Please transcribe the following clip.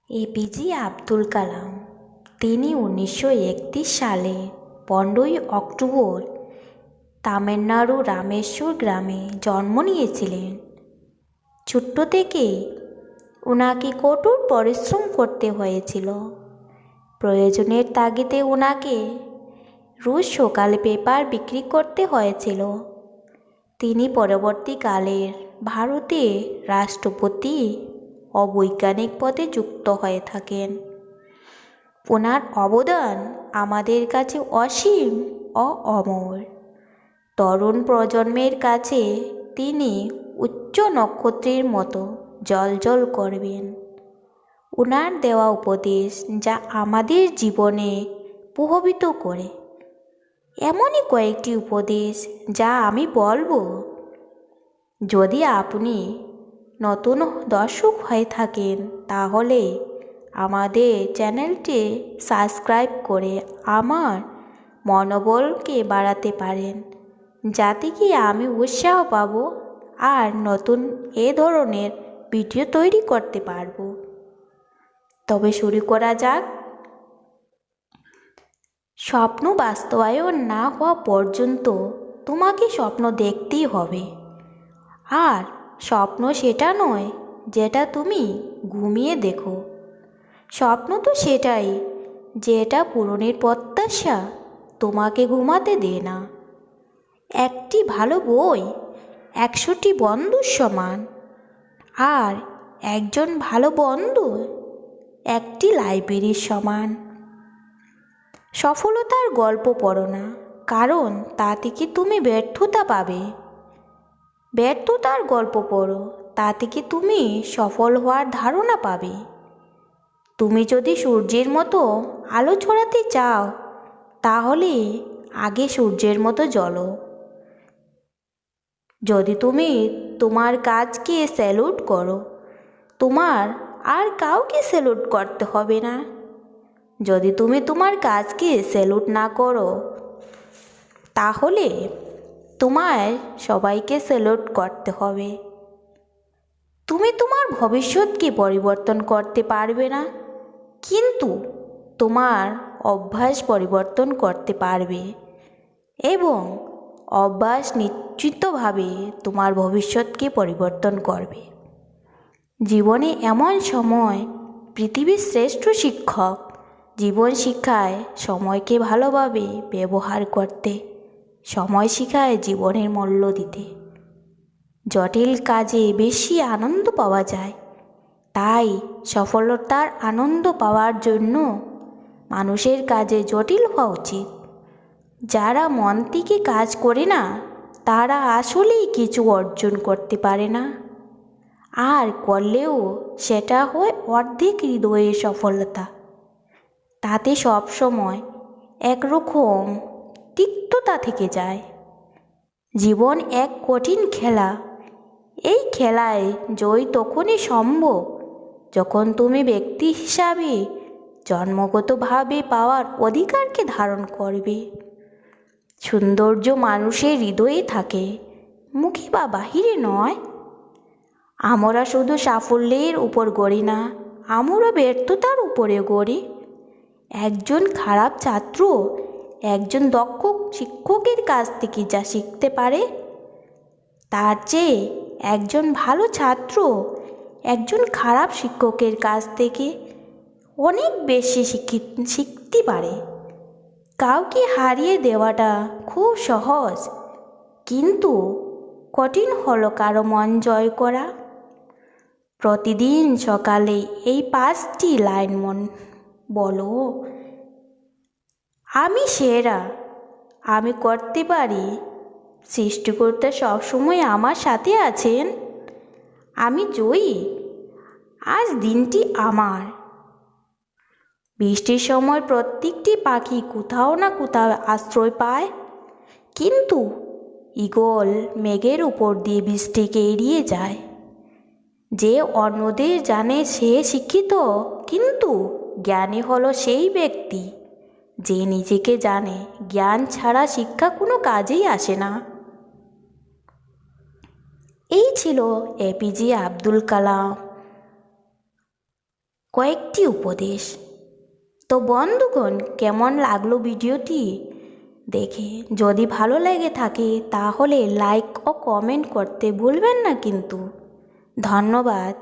APJ Abdul Kalam. তিনি 1931 সালে 15ই October Tamil Nadu Rameshwar গ্রামে জন্ম নিয়েছিলেন। ছোট্ট থেকে ওনাকে কঠোর পরিশ্রম করতে হয়েছিল। প্রয়োজনের তাগিদে ওনাকে রোজ সকালে পেপার বিক্রি করতে হয়েছিল। তিনি পরবর্তীকালের ভারতের রাষ্ট্রপতি ও বৈজ্ঞানিক পদে যুক্ত হয়ে থাকেন। ওনার অবদান আমাদের কাছে অসীম ও অমর। তরুণ প্রজন্মের কাছে তিনি উচ্চ নক্ষত্রের মতো জ্বলজ্বল করবেন। ওনার দেওয়া উপদেশ যা আমাদের জীবনে প্রভাবিত করে। এমনই কয়েকটি উপদেশ যা আমি বলবো। যদি আপনি নতুন দর্শক হয়ে থাকেন তাহলে আমাদের চ্যানেলটি সাবস্ক্রাইব করে আমার মনোবলকে বাড়াতে পারেন, যাতে কি আমি উৎসাহ পাবো আর নতুন এ ধরনের ভিডিও তৈরি করতে পারবো। তবে শুরু করা যাক। স্বপ্ন বাস্তবায়ন না হওয়া পর্যন্ত তোমাকে স্বপ্ন দেখতেই হবে। আর স্বপ্ন সেটা নয় যেটা তুমি ঘুমিয়ে দেখো। স্বপ্ন তো সেটাই যেটা পূরণের প্রত্যাশা তোমাকে ঘুমাতে দেয় না। একটি ভালো বই 100টি বন্ধুর সমান, আর একজন ভালো বন্ধু একটি লাইব্রেরির সমান। সফলতার গল্প পড়ো না, কারণ তা থেকে তুমি ব্যর্থতা পাবে। ব্যর্থতার গল্প পড়ো, তা থেকে তুমি সফল হওয়ার ধারণা পাবে। তুমি যদি সূর্যের মতো আলো ছড়াতে চাও তাহলে আগে সূর্যের মতো জ্বলো। যদি তুমি তোমার কাজকে স্যালুট করো, তোমার আর কাউকে স্যালুট করতে হবে না। যদি তুমি তোমার কাজকে স্যালুট না করো তাহলে তোমায় সবাইকে স্যালুট করতে হবে। তুমি তোমার ভবিষ্যৎকে পরিবর্তন করতে পারবে না, কিন্তু তোমার অভ্যাস পরিবর্তন করতে পারবে, এবং অভ্যাস নিশ্চিতভাবে তোমার ভবিষ্যৎকে পরিবর্তন করবে। জীবনে এমন সময় পৃথিবীর শ্রেষ্ঠ শিক্ষক জীবন শিখায় সময়কে ভালোভাবে ব্যবহার করতে, সময় শিখায় জীবনের মূল্য দিতে। জটিল কাজে বেশি আনন্দ পাওয়া যায়, তাই সফলতার আনন্দ পাওয়ার জন্য মানুষের কাজে জটিল হওয়া উচিত। যারা মন থেকে কাজ করে না তারা আসলেই কিছু অর্জন করতে পারে না, আর করলেও সেটা হয় অর্ধেক হৃদয়ের সফলতা। তাতে সবসময় একরকম তিক্ততা থেকে যায়। জীবন এক কঠিন খেলা। এই খেলায় জয় তখনই সম্ভব যখন তুমি ব্যক্তি হিসাবে জন্মগতভাবে পাওয়ার অধিকারকে ধারণ করবে। সৌন্দর্য মানুষের হৃদয়ে থাকে, মুখে বা বাহিরে নয়। আমরা শুধু সাফল্যের উপর গড়ি না, আমরা ব্যর্থতার উপরে গড়ি। একজন খারাপ ছাত্র একজন দক্ষ শিক্ষকের কাছ থেকে যা শিখতে পারে, তার চেয়ে একজন ভালো ছাত্র একজন খারাপ শিক্ষকের কাছ থেকে অনেক বেশি শিখতে পারে। কাউকে হারিয়ে দেওয়াটা খুব সহজ, কিন্তু কঠিন হলো কারো মন জয় করা। প্রতিদিন সকালে এই 5টি লাইন বলো। আমি সেরা, আমি করতে পারি, সৃষ্টিকর্তা সবসময় আমার সাথে আছেন, আমি জয়ী, আজ দিনটি আমার। বৃষ্টির সময় প্রত্যেকটি পাখি কোথাও না কোথাও আশ্রয় পায়, কিন্তু ঈগল মেঘের উপর দিয়ে বৃষ্টিকে এড়িয়ে যায়। যে অন্যদের জানে সে শিক্ষিত, কিন্তু জ্ঞানী হলো সেই ব্যক্তি যে নিজেকে জানে। জ্ঞান ছাড়া শিক্ষা কোনো কাজেই আসে না। এই ছিল এপিজে আব্দুল কালাম। কয়েকটি উপদেশ। তো বন্ধুগণ, কেমন লাগলো ভিডিওটি দেখে? যদি ভালো লেগে থাকে তাহলে লাইক ও কমেন্ট করতে ভুলবেন না কিন্তু। ধন্যবাদ।